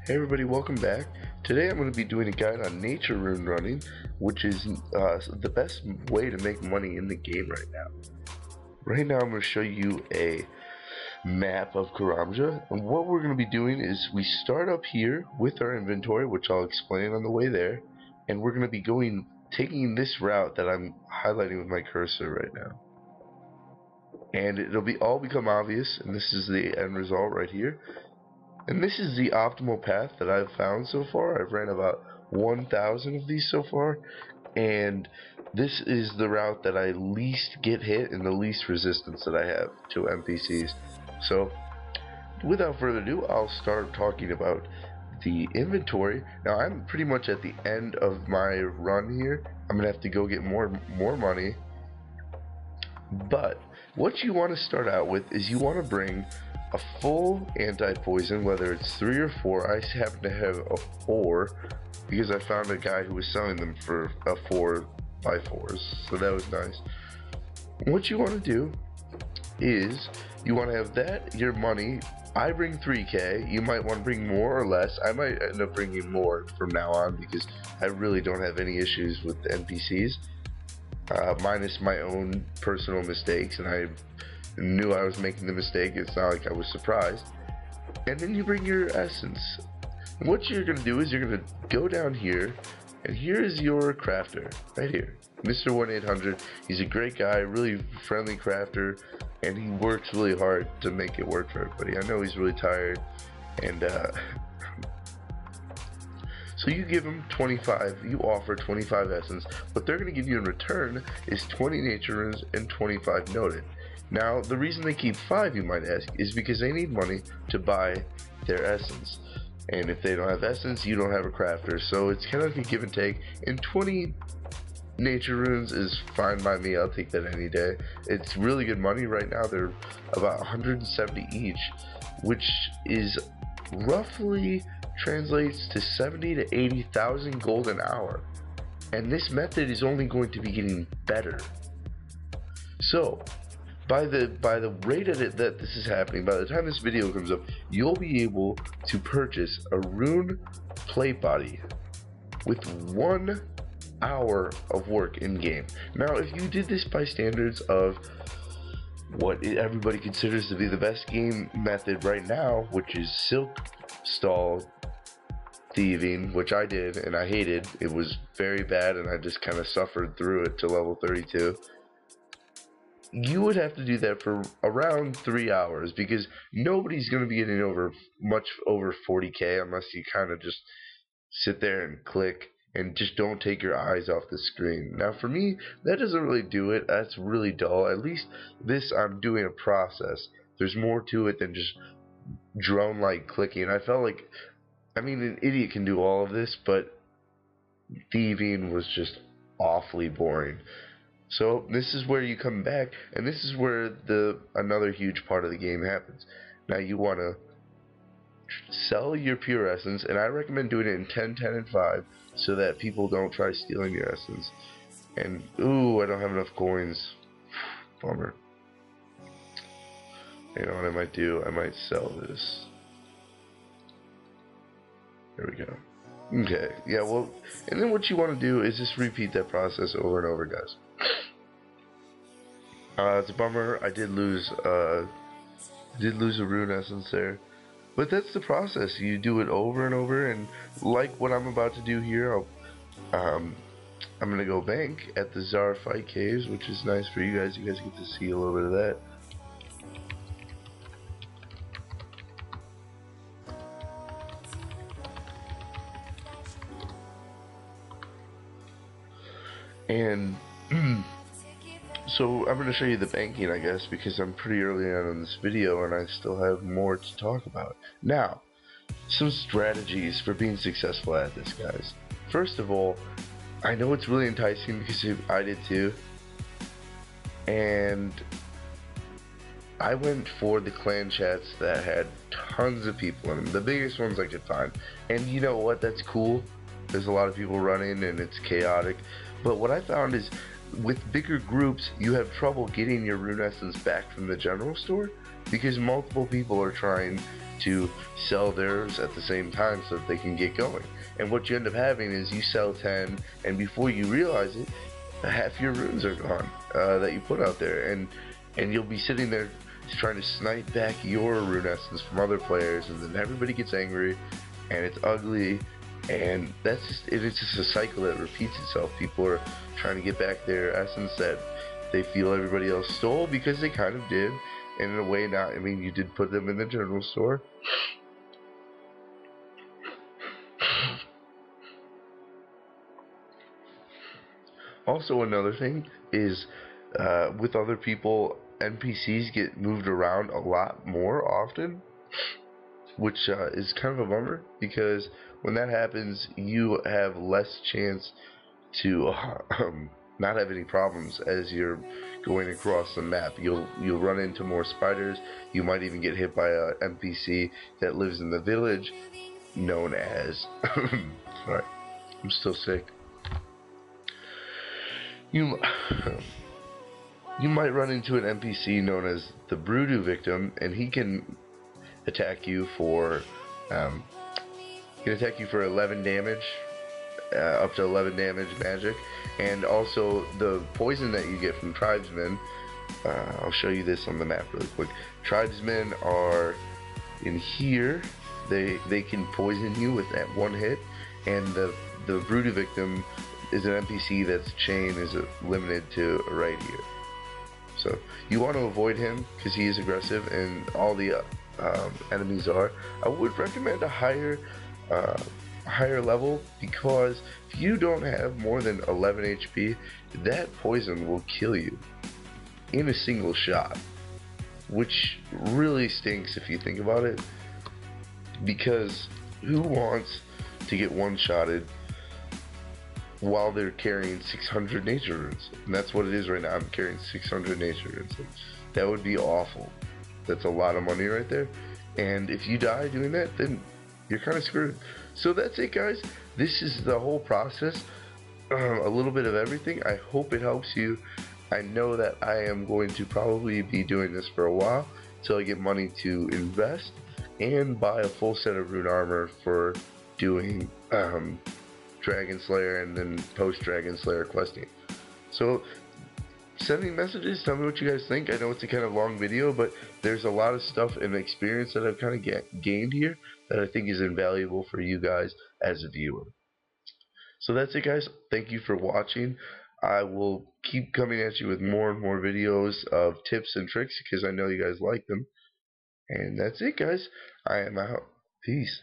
Hey everybody, welcome back. Today I'm going to be doing a guide on nature rune running, which is the best way to make money in the game right now. Right now I'm going to show you a map of Karamja, and what we're going to be doing is we start up here with our inventory, which I'll explain on the way there, and we're going to be taking this route that I'm highlighting with my cursor right now. And it'll all become obvious, and this is the end result right here. And this is the optimal path that I've found so far. I've ran about 1,000 of these so far, and this is the route that I least get hit and the least resistance that I have to NPCs. So without further ado, I'll start talking about the inventory. Now I'm pretty much at the end of my run here. I'm gonna have to go get more money, but what you want to start out with is you want to bring a full anti-poison, whether it's 3 or 4. I happen to have a 4 because I found a guy who was selling them for a 4x4s, so that was nice. What you want to do is you want to have that, your money. I bring 3k, you might want to bring more or less. I might end up bringing more from now on because I really don't have any issues with the NPCs, minus my own personal mistakes, and I knew I was making the mistake. It's not like I was surprised. And then you bring your essence. And what you're going to do is you're going to go down here, and here's your crafter right here, Mr. 1-800. He's a great guy, really friendly crafter, and he works really hard to make it work for everybody. I know he's really tired, and so you give him 25, you offer 25 essence. What they're going to give you in return is 20 nature runes and 25 noted. Now, the reason they keep 5, you might ask, is because they need money to buy their essence. And if they don't have essence, you don't have a crafter. So it's kind of like a give and take. And 20 nature runes is fine by me. I'll take that any day. It's really good money right now. They're about 170 each, which is roughly translates to 70 to 80,000 gold an hour. And this method is only going to be getting better. So by the rate at it that this is happening, by the time this video comes up, you'll be able to purchase a rune plate body with 1 hour of work in game. Now, if you did this by standards of what everybody considers to be the best game method right now, which is silk stall thieving, which I did and I hated, it was very bad, and I just kind of suffered through it to level 32. You would have to do that for around 3 hours, because nobody's going to be getting much over 40k unless you kind of just sit there and click and just don't take your eyes off the screen. Now for me, that doesn't really do it. That's really dull. At least this, I'm doing a process. There's more to it than just drone like clicking. I felt like, I mean, an idiot can do all of this, but thieving was just awfully boring. So this is where you come back, and this is where another huge part of the game happens. Now you want to sell your pure essence, and I recommend doing it in 10, 10, and 5 so that people don't try stealing your essence. And ooh, I don't have enough coins. Bummer. You know what I might do? I might sell this. There we go. Okay, yeah, well, and then what you want to do is just repeat that process over and over, guys. It's a bummer. I did lose a rune essence there, but that's the process. You do it over and over, and like what I'm about to do here, I'm gonna go bank at the Starkai caves, which is nice for you guys. You guys get to see a little bit of that. And so I'm going to show you the banking, I guess, because I'm pretty early on in this video and I still have more to talk about. Now, some strategies for being successful at this, guys. First of all, I know it's really enticing because I did too, and I went for the clan chats that had tons of people in them, the biggest ones I could find. And you know what, that's cool. There's a lot of people running and it's chaotic. But what I found is, with bigger groups, you have trouble getting your rune essence back from the general store because multiple people are trying to sell theirs at the same time so that they can get going. And what you end up having is you sell 10, and before you realize it, half your runes are gone that you put out there, and you'll be sitting there trying to snipe back your rune essence from other players, and then everybody gets angry, and it's ugly, and it's just a cycle that repeats itself. People are trying to get back their essence that they feel everybody else stole, because they kind of did, and in a way not. I mean, you did put them in the general store. Also, another thing is, with other people, NPCs get moved around a lot more often, which is kind of a bummer, because when that happens, you have less chance to not have any problems as you're going across the map. You'll run into more spiders. You might even get hit by a NPC that lives in the village, known as sorry, I'm still sick. You you might run into an NPC known as the Broodoo victim, and he can attack you for 11 damage, up to 11 damage magic, and also the poison that you get from tribesmen. I'll show you this on the map really quick. Tribesmen are in here. They can poison you with that one hit, and the Broodoo victim is an NPC that's chain is limited to right here. So you want to avoid him because he is aggressive, and all the enemies are. I would recommend a higher level, because if you don't have more than 11 HP, that poison will kill you in a single shot, which really stinks if you think about it, because who wants to get one-shotted while they're carrying 600 nature runes? And that's what it is right now. I'm carrying 600 nature runes. That would be awful. That's a lot of money right there, and if you die doing that, then you're kind of screwed. So that's it, guys. This is the whole process, a little bit of everything. I hope it helps you. I know that I am going to probably be doing this for a while until I get money to invest and buy a full set of rune armor for doing Dragon Slayer and then post Dragon Slayer questing. So send me messages, tell me what you guys think. I know it's a kind of long video, but there's a lot of stuff and experience that I've kind of gained here that I think is invaluable for you guys as a viewer. So that's it, guys. Thank you for watching. I will keep coming at you with more and more videos of tips and tricks, because I know you guys like them. And that's it, guys. I am out. Peace.